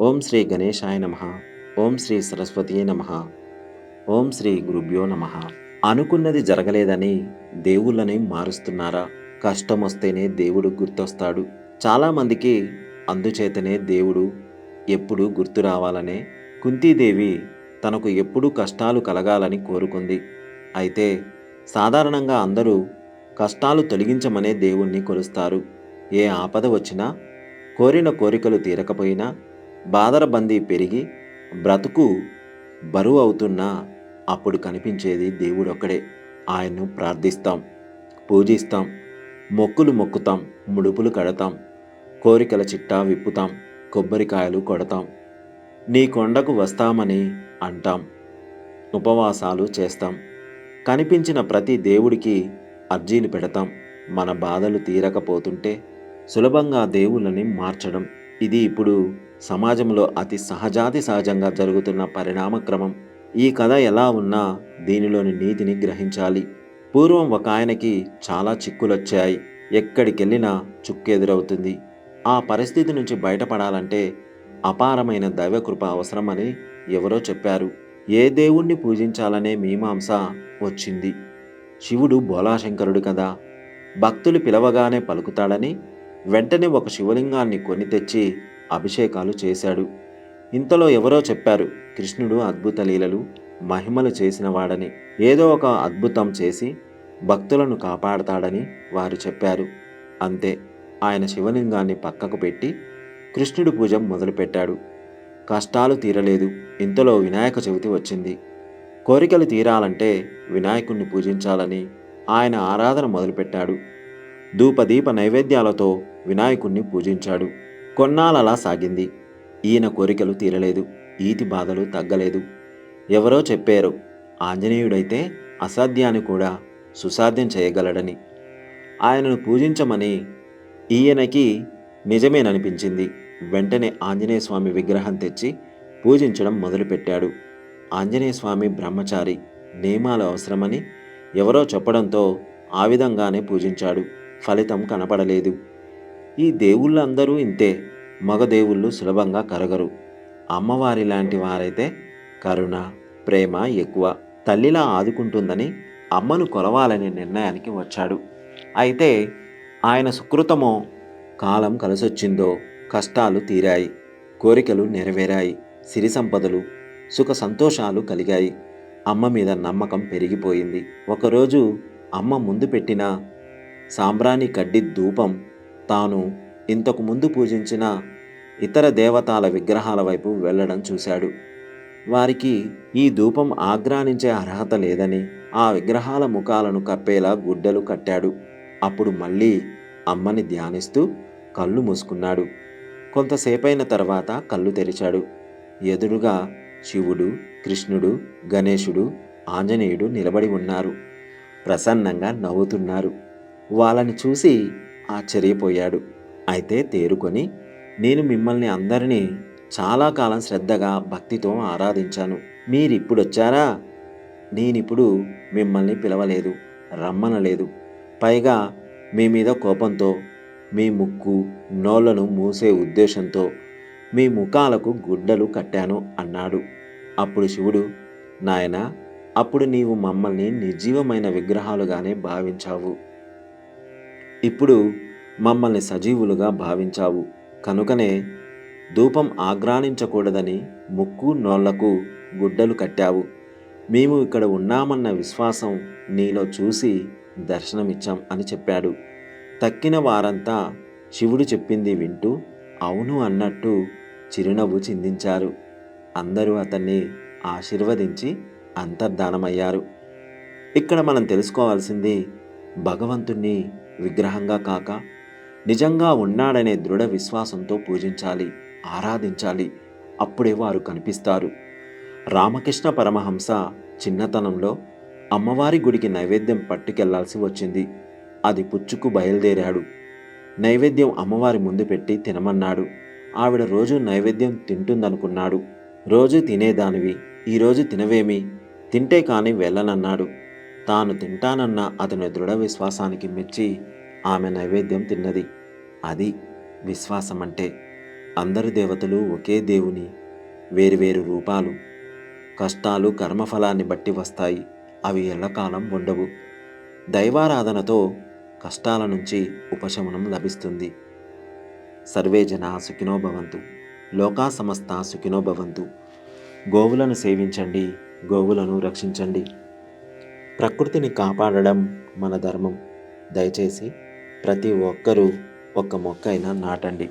ఓం శ్రీ గణేశాయ నమః. ఓం శ్రీ సరస్వతీయే నమః. ఓం శ్రీ గురుభ్యో నమః. అనుకున్నది జరగలేదని దేవుళ్ళని మారుస్తున్నారా? కష్టమొస్తేనే దేవుడు గుర్తొస్తాడు. చాలామందికి అందుచేతనే దేవుడు ఎప్పుడూ గుర్తు రావాలనే కుంతీదేవి తనకు ఎప్పుడూ కష్టాలు కలగాలని కోరుకుంది. అయితే సాధారణంగా అందరూ కష్టాలు తొలగించమనే దేవుణ్ణి కొలుస్తారు. ఏ ఆపద వచ్చినా, కోరిన కోరికలు తీరకపోయినా, బాధల బందీ పెరిగి బ్రతుకు బరువు అవుతున్నా అప్పుడు కనిపించేది దేవుడొక్కడే. ఆయన్ను ప్రార్థిస్తాం, పూజిస్తాం, మొక్కులు మొక్కుతాం, ముడుపులు కడతాం, కోరికల చిట్టా విప్పుతాం, కొబ్బరికాయలు కొడతాం, నీ కొండకు వస్తామని అంటాం, ఉపవాసాలు చేస్తాం. కనిపించిన ప్రతి దేవుడికి అర్జీలు పెడతాం. మన బాధలు తీరకపోతుంటే సులభంగా దేవుళ్ళని మార్చడం, ఇది ఇప్పుడు సమాజంలో అతి సహజంగా జరుగుతున్న పరిణామక్రమం. ఈ కథ ఎలా ఉన్నా దీనిలోని నీతిని గ్రహించాలి. పూర్వం ఒక ఆయనకి చాలా చిక్కులొచ్చాయి. ఎక్కడికెళ్ళినా చుక్కెదురవుతుంది. ఆ పరిస్థితి నుంచి బయటపడాలంటే అపారమైన దైవకృప అవసరమని ఎవరో చెప్పారు. ఏ దేవుణ్ణి పూజించాలనే మీమాంస వచ్చింది. శివుడు బోళాశంకరుడు కదా, భక్తులు పిలవగానే పలుకుతాడని వెంటనే ఒక శివలింగాన్ని కొని తెచ్చి అభిషేకాలు చేశాడు. ఇంతలో ఎవరో చెప్పారు, కృష్ణుడు అద్భుత లీలలు, మహిమలు చేసినవాడని, ఏదో ఒక అద్భుతం చేసి భక్తులను కాపాడతాడని వారు చెప్పారు. అంతే, ఆయన శివలింగాన్ని పక్కకు పెట్టి కృష్ణుడి పూజ మొదలుపెట్టాడు. కష్టాలు తీరలేదు. ఇంతలో వినాయక చవితి వచ్చింది. కోరికలు తీరాలంటే వినాయకుణ్ణి పూజించాలని ఆయన ఆరాధన మొదలుపెట్టాడు. ధూపదీప నైవేద్యాలతో వినాయకుణ్ణి పూజించాడు. కొన్నాళ్ళలా సాగింది. ఈయన కోరికలు తీరలేదు, ఈతి బాధలు తగ్గలేదు. ఎవరో చెప్పారు, ఆంజనేయుడైతే అసాధ్యాన్ని కూడా సుసాధ్యం చేయగలడని. ఆయనను పూజించమని ఈయనకి నిజమేననిపించింది. వెంటనే ఆంజనేయస్వామి విగ్రహం తెచ్చి పూజించడం మొదలుపెట్టాడు. ఆంజనేయస్వామి బ్రహ్మచారి, నియమాలు అవసరమని ఎవరో చెప్పడంతో ఆ విధంగానే పూజించాడు. ఫలితం కనపడలేదు. ఈ దేవుళ్ళందరూ ఇంతే. మగ దేవుళ్ళు సులభంగా కరగరు. అమ్మవారి లాంటి వారైతే కరుణ, ప్రేమ ఎక్కువ. తల్లిలా ఆదుకుంటుందని అమ్మను కొలవాలనే నిర్ణయానికి వచ్చాడు. అయితే ఆయన సుకృతమో, కాలం కలిసొచ్చిందో కష్టాలు తీరాయి, కోరికలు నెరవేరాయి, సిరి సంపదలు, సుఖ సంతోషాలు కలిగాయి. అమ్మ మీద నమ్మకం పెరిగిపోయింది. ఒకరోజు అమ్మ ముందు పెట్టిన సాంబ్రాణి కడ్డి ధూపం తాను ఇంతకు ముందు పూజించిన ఇతర దేవతాల విగ్రహాల వైపు వెళ్ళడం చూశాడు. వారికి ఈ ధూపం ఆఘ్రానించే అర్హత లేదని ఆ విగ్రహాల ముఖాలను కప్పేలా గుడ్డలు కట్టాడు. అప్పుడు మళ్ళీ అమ్మని ధ్యానిస్తూ కళ్ళు మూసుకున్నాడు. కొంతసేపైన తర్వాత కళ్ళు తెరిచాడు. ఎదురుగా శివుడు, కృష్ణుడు, గణేశుడు, ఆంజనేయుడు నిలబడి ఉన్నారు. ప్రసన్నంగా నవ్వుతున్నారు. వాళ్ళని చూసి ఆశ్చర్యపోయాడు. అయితే తేరుకొని, నేను మిమ్మల్ని అందరినీ చాలా కాలం శ్రద్ధగా భక్తితో ఆరాధించాను. మీరిప్పుడొచ్చారా? నేనిప్పుడు మిమ్మల్ని పిలవలేదు, రమ్మనలేదు. పైగా మీ మీద కోపంతో, మీ ముక్కు నోళ్లను మూసే ఉద్దేశంతో మీ ముఖాలకు గుడ్డలు కట్టాను అన్నాడు. అప్పుడు శివుడు, నాయనా, అప్పుడు నీవు మమ్మల్ని నిర్జీవమైన విగ్రహాలుగానే భావించావు. ఇప్పుడు మమ్మల్ని సజీవులుగా భావించావు. కనుకనే ధూపం ఆఘ్రానించకూడదని ముక్కు నోళ్లకు గుడ్డలు కట్టావు. మేము ఇక్కడ ఉన్నామన్న విశ్వాసం నీలో చూసి దర్శనమిచ్చాం అని చెప్పాడు. తక్కిన వారంతా శివుడు చెప్పింది వింటూ అవును అన్నట్టు చిరునవ్వు చిందించారు. అందరూ అతన్ని ఆశీర్వదించి అంతర్ధానమయ్యారు. ఇక్కడ మనం తెలుసుకోవాల్సింది, భగవంతుణ్ణి విగ్రహంగా కాక నిజంగా ఉన్నాడనే దృఢ విశ్వాసంతో పూజించాలి, ఆరాధించాలి. అప్పుడే వారు కనిపిస్తారు. రామకృష్ణ పరమహంస చిన్నతనంలో అమ్మవారి గుడికి నైవేద్యం పట్టుకెళ్లాల్సి వచ్చింది. అది పుచ్చుకు బయలుదేరాడు. నైవేద్యం అమ్మవారి ముందు పెట్టి తినమన్నాడు. ఆవిడ రోజు నైవేద్యం తింటుందనుకున్నాడు. రోజు తినేదానివి, ఈరోజు తినవేమి, తింటే కాని వెళ్ళనన్నాడు. తాను తింటానన్న అతని దృఢ విశ్వాసానికి మెచ్చి ఆమె నైవేద్యం తిన్నది. అది విశ్వాసం అంటే. అందరి దేవతలు ఒకే దేవుని వేరువేరు రూపాలు. కష్టాలు కర్మఫలాన్ని బట్టి వస్తాయి, అవి ఎల్లకాలం ఉండవు. దైవారాధనతో కష్టాల నుంచి ఉపశమనం లభిస్తుంది. సర్వే జనా సుఖినో భవంతు. లోకా సమస్త సుఖినో భవంతు. గోవులను సేవించండి, గోవులను రక్షించండి. ప్రకృతిని కాపాడడం మన ధర్మం. దయచేసి ప్రతి ఒక్కరూ ఒక్క మొక్క అయినా నాటండి.